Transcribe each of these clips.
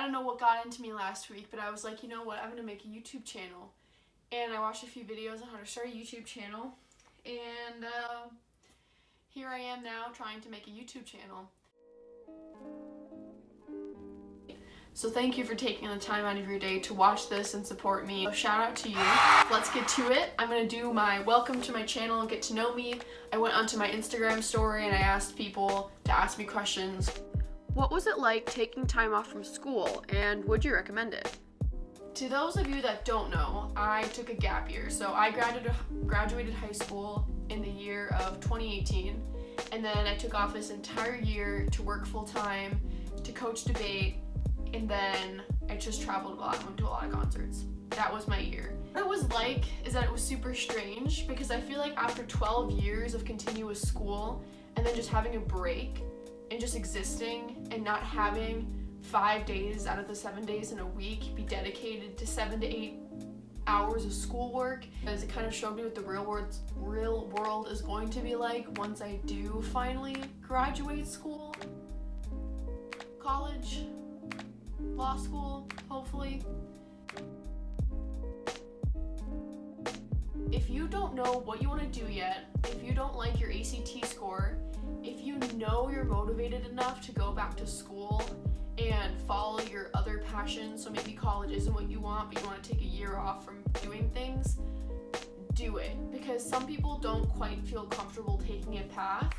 I don't know what got into me last week, but I was like, you know what, I'm gonna make a YouTube channel. And I watched a few videos on how to start a YouTube channel, and here I am now trying to make a YouTube channel. So thank you for taking the time out of your day to watch this and support me. So shout out to you. Let's get to it. I'm gonna do my welcome to my channel, get to know me. I went onto my Instagram story and I asked people to ask me questions. What was it like taking time off from school, and would you recommend it? To those of you that don't know, I took a gap year. So I graduated high school in the year of 2018, and then I took off this entire year to work full-time, to coach debate, and then I just traveled a lot, went to a lot of concerts. That was my year. What it was like is that it was super strange, because I feel like after 12 years of continuous school and then just having a break and just existing and not having 5 days out of the 7 days in a week be dedicated to 7 to 8 hours of schoolwork, as it kind of showed me what the real world is going to be like once I do finally graduate school, college, law school, hopefully. If you don't know what you want to do yet, if you don't like your ACT score, if you know you're motivated enough to go back to school and follow your other passions, so maybe college isn't what you want, but you want to take a year off from doing things, do it. Because some people don't quite feel comfortable taking a path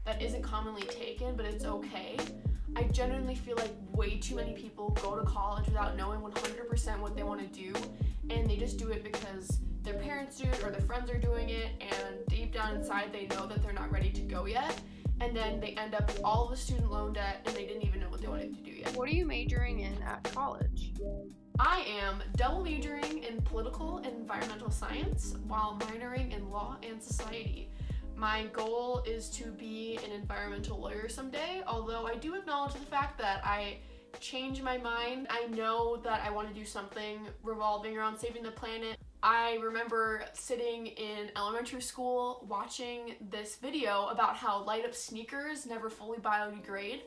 that isn't commonly taken, but it's okay. I genuinely feel like way too many people go to college without knowing 100% what they want to do, and they just do it because their parents do it or their friends are doing it, and deep down inside they know that they're not ready to go yet, and then they end up with all of the student loan debt and they didn't even know what they wanted to do yet. What are you majoring in at college? I am double majoring in political and environmental science while minoring in law and society. My goal is to be an environmental lawyer someday, although I do acknowledge the fact that I change my mind. I know that I want to do something revolving around saving the planet. I remember sitting in elementary school watching this video about how light up sneakers never fully biodegrade,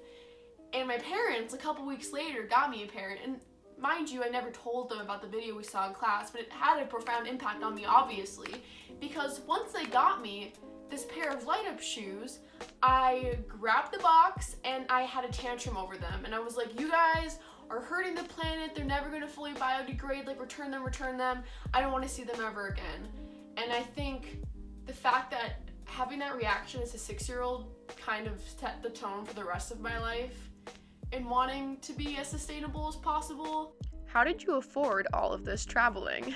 and my parents a couple weeks later got me a pair, and mind you, I never told them about the video we saw in class, but it had a profound impact on me, obviously, because once they got me this pair of light up shoes, I grabbed the box and I had a tantrum over them, and I was like, you guys are hurting the planet, they're never going to fully biodegrade, like return them, I don't want to see them ever again. And I think the fact that having that reaction as a 6-year-old kind of set the tone for the rest of my life and wanting to be as sustainable as possible. How did you afford all of this traveling?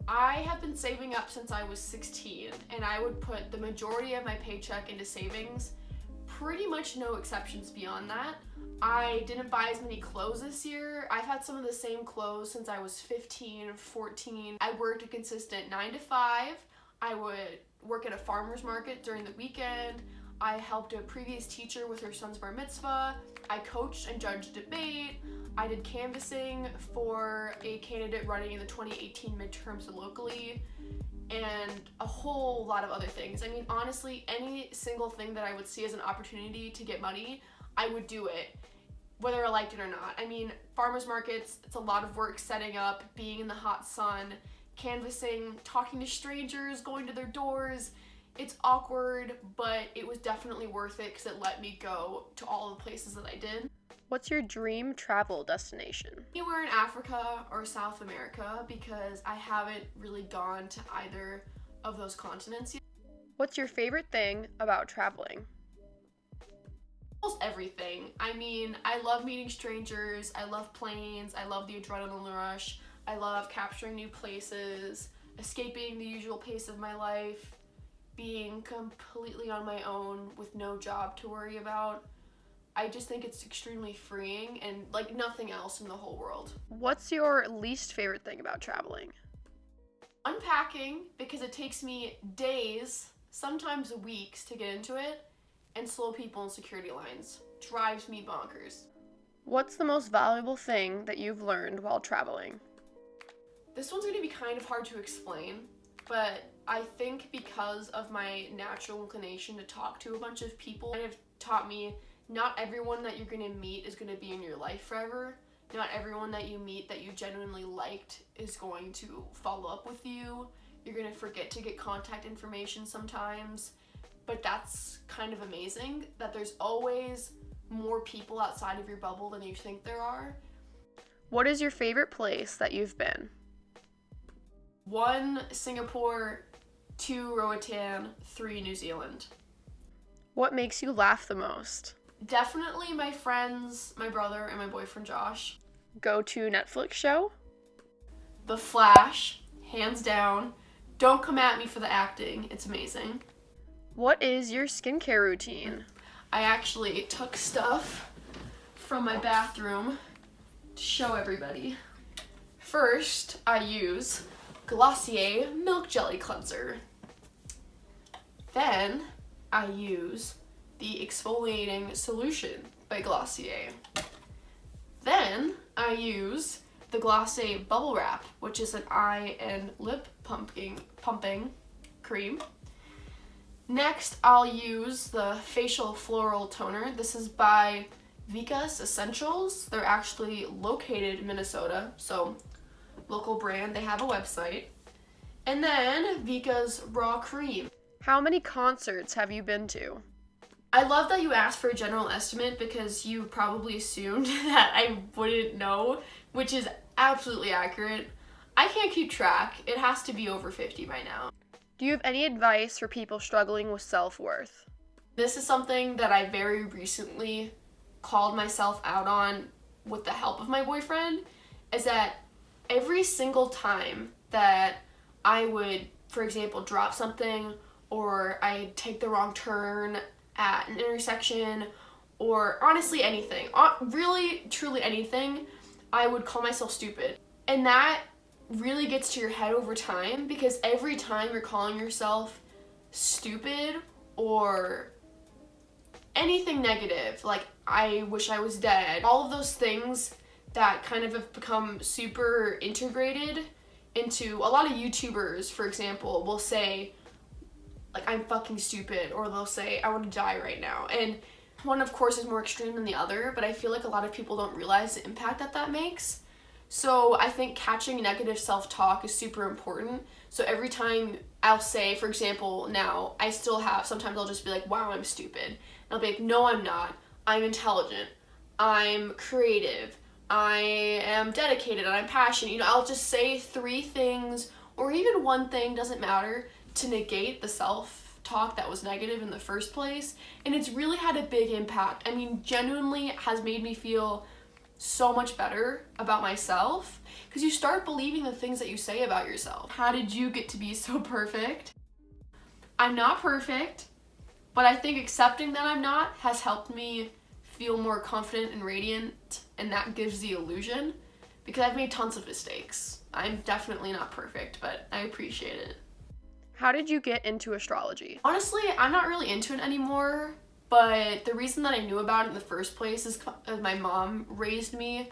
I have been saving up since I was 16, and I would put the majority of my paycheck into savings, pretty much no exceptions beyond that. I didn't buy as many clothes this year. I've had some of the same clothes since I was 15, 14. I worked a consistent 9 to 5. I would work at a farmer's market during the weekend. I helped a previous teacher with her son's bar mitzvah. I coached and judged debate. I did canvassing for a candidate running in the 2018 midterms locally, and a whole lot of other things. I mean, honestly, any single thing that I would see as an opportunity to get money, I would do it, whether I liked it or not. I mean, farmers markets, it's a lot of work setting up, being in the hot sun, canvassing, talking to strangers, going to their doors. It's awkward, but it was definitely worth it because it let me go to all the places that I did. What's your dream travel destination? Anywhere in Africa or South America, because I haven't really gone to either of those continents yet. What's your favorite thing about traveling? Almost everything. I mean, I love meeting strangers, I love planes, I love the adrenaline rush, I love capturing new places, escaping the usual pace of my life, being completely on my own with no job to worry about. I just think it's extremely freeing and like nothing else in the whole world. What's your least favorite thing about traveling? Unpacking, because it takes me days, sometimes weeks to get into it, and slow people in security lines. Drives me bonkers. What's the most valuable thing that you've learned while traveling? This one's gonna be kind of hard to explain, but I think because of my natural inclination to talk to a bunch of people, it kind of taught me Not everyone that you're gonna meet is gonna be in your life forever. Not everyone that you meet that you genuinely liked is going to follow up with you. You're gonna forget to get contact information sometimes. But that's kind of amazing that there's always more people outside of your bubble than you think there are. What is your favorite place that you've been? 1, Singapore, 2, Roatan, 3, New Zealand. What makes you laugh the most? Definitely my friends, my brother, and my boyfriend Josh. Go-to Netflix show? The Flash, hands down. Don't come at me for the acting, it's amazing. What is your skincare routine? I actually took stuff from my bathroom to show everybody. First, I use Glossier Milk Jelly Cleanser. Then, I use the Exfoliating Solution by Glossier. Then, I use the Glossier Bubble Wrap, which is an eye and lip pumping cream. Next, I'll use the Facial Floral Toner. This is by Vika's Essentials. They're actually located in Minnesota, so local brand. They have a website. And then Vika's Raw Cream. How many concerts have you been to? I love that you asked for a general estimate because you probably assumed that I wouldn't know, which is absolutely accurate. I can't keep track. It has to be over 50 by now. Do you have any advice for people struggling with self-worth? This is something that I very recently called myself out on with the help of my boyfriend, is that every single time that I would, for example, drop something, or I'd take the wrong turn at an intersection, or honestly anything, really, truly anything, I would call myself stupid. And that really gets to your head over time, because every time you're calling yourself stupid or anything negative, like I wish I was dead, all of those things that kind of have become super integrated into a lot of YouTubers, for example, will say, like, I'm fucking stupid, or they'll say, I want to die right now. And one, of course, is more extreme than the other, but I feel like a lot of people don't realize the impact that that makes. So I think catching negative self-talk is super important. So every time I'll say, for example, now, I still have, sometimes I'll just be like, wow, I'm stupid. And I'll be like, no, I'm not. I'm intelligent. I'm creative. I am dedicated and I'm passionate. You know, I'll just say 3 things, or even 1 thing, doesn't matter, to negate the self-talk that was negative in the first place. And it's really had a big impact. I mean, genuinely has made me feel so much better about myself, because you start believing the things that you say about yourself. How did you get to be so perfect? I'm not perfect, but I think accepting that I'm not has helped me feel more confident and radiant, and that gives the illusion, because I've made tons of mistakes. I'm definitely not perfect, but I appreciate it. How did you get into astrology? Honestly, I'm not really into it anymore, but the reason that I knew about it in the first place is my mom raised me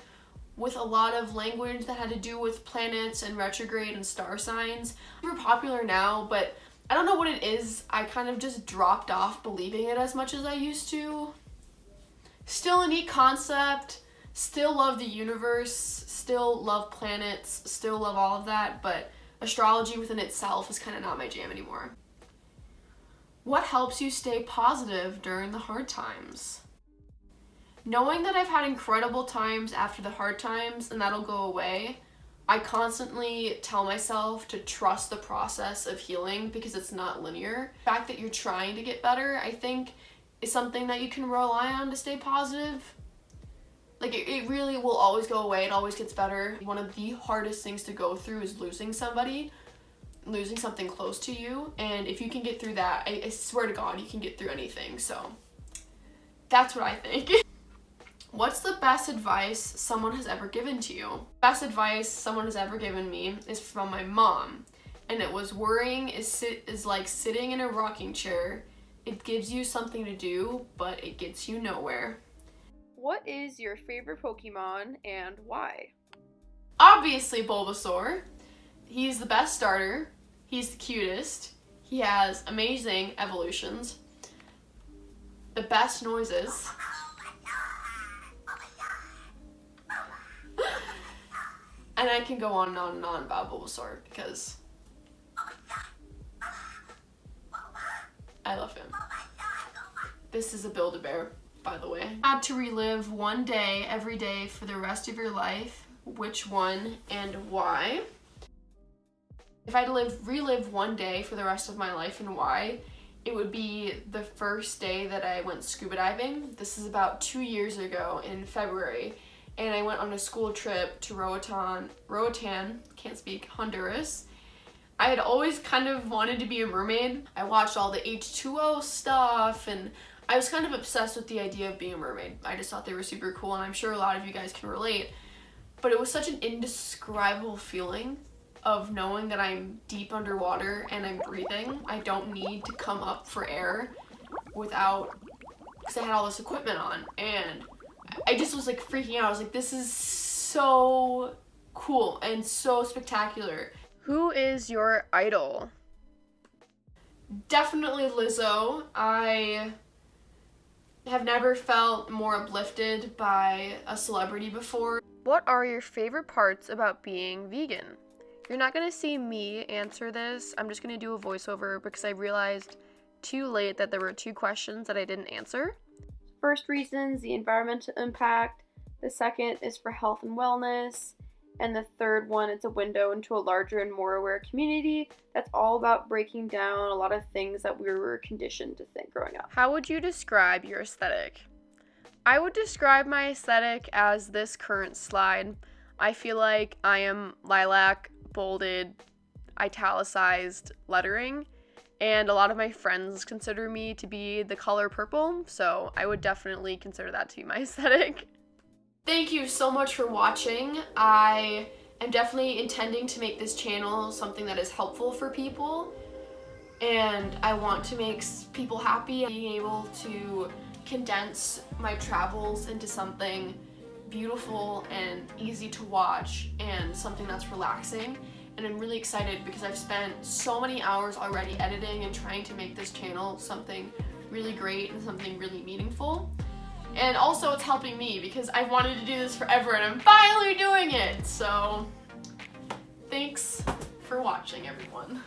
with a lot of language that had to do with planets and retrograde and star signs. Super popular now, but I don't know what it is. I kind of just dropped off believing it as much as I used to. Still a neat concept, still love the universe, still love planets, still love all of that, but astrology within itself is kind of not my jam anymore. What helps you stay positive during the hard times? Knowing that I've had incredible times after the hard times and that'll go away, I constantly tell myself to trust the process of healing, because it's not linear. The fact that you're trying to get better, I think, is something that you can rely on to stay positive. Like, it really will always go away. It always gets better. One of the hardest things to go through is losing somebody, losing something close to you. And if you can get through that, I swear to God, you can get through anything. So that's what I think. What's the best advice someone has ever given to you? Best advice someone has ever given me is from my mom. And it was, worrying is like sitting in a rocking chair. It gives you something to do, but it gets you nowhere. What is your favorite Pokemon and why? Obviously Bulbasaur. He's the best starter. He's the cutest. He has amazing evolutions. The best noises. And I can go on and on and on about Bulbasaur because I love him. This is a Build-A-Bear, by the way. Had to relive one day every day for the rest of your life. Which one and why? If I had to relive one day for the rest of my life and why, it would be the first day that I went scuba diving. This is about 2 years ago in February. And I went on a school trip to Roatan, can't speak, Honduras. I had always kind of wanted to be a mermaid. I watched all the H2O stuff and I was kind of obsessed with the idea of being a mermaid. I just thought they were super cool and I'm sure a lot of you guys can relate. But it was such an indescribable feeling of knowing that I'm deep underwater and I'm breathing. I don't need to come up for air without, because I had all this equipment on and I just was like freaking out. I was like, this is so cool and so spectacular. Who is your idol? Definitely Lizzo. I have never felt more uplifted by a celebrity before. What are your favorite parts about being vegan? You're not going to see me answer this. I'm just going to do a voiceover because I realized too late that there were 2 questions that I didn't answer. First reason's the environmental impact. The second is for health and wellness. And the third one, it's a window into a larger and more aware community that's all about breaking down a lot of things that we were conditioned to think growing up. How would you describe your aesthetic? I would describe my aesthetic as this current slide. I feel like I am lilac, bolded, italicized lettering. And a lot of my friends consider me to be the color purple, so I would definitely consider that to be my aesthetic. Thank you so much for watching. I am definitely intending to make this channel something that is helpful for people, and I want to make people happy. Being able to condense my travels into something beautiful and easy to watch and something that's relaxing. And I'm really excited because I've spent so many hours already editing and trying to make this channel something really great and something really meaningful. And also it's helping me because I've wanted to do this forever and I'm finally doing it. So thanks for watching, everyone.